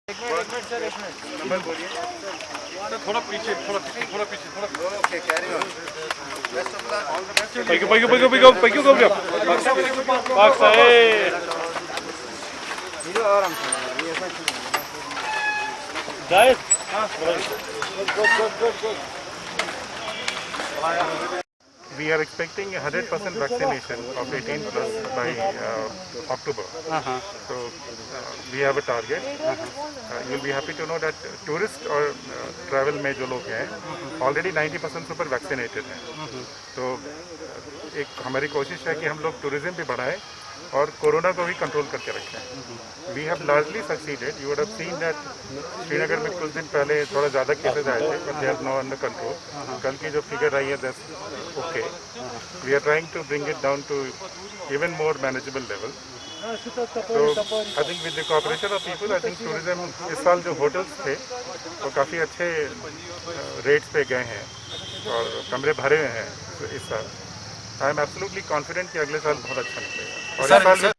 एक minute sir, एक minute number बोलिए सर। थोड़ा पीछे okay carry on best of luck all the best पैक्यू बाक्स आहे वीडियो आराम से ये ऐसा जायज We are expecting 100% vaccination of 18 plus by October. So we have a target. You'll be happy to know that tourist or travel में जो लोग हैं already 90% super vaccinated हैं. तो एक हमारी कोशिश है कि हम लोग tourism भी बढ़ाएं और कोरोना को भी कंट्रोल करके रखें. We have largely succeeded. You would have seen that Srinagar में कुछ दिन पहले थोड़ा ज़्यादा केसेस आए थे, but they are now under control. कल की जो फिगर आई है that's okay. We are trying to bring it down to even more manageable level. So I think with the cooperation of people, I think tourism इस साल जो hotels थे वो काफ़ी अच्छे रेट्स पे गए हैं और कमरे भरे हुए हैं इस साल. I am absolutely confident कि अगले साल बहुत अच्छा निकलेगा और इस साल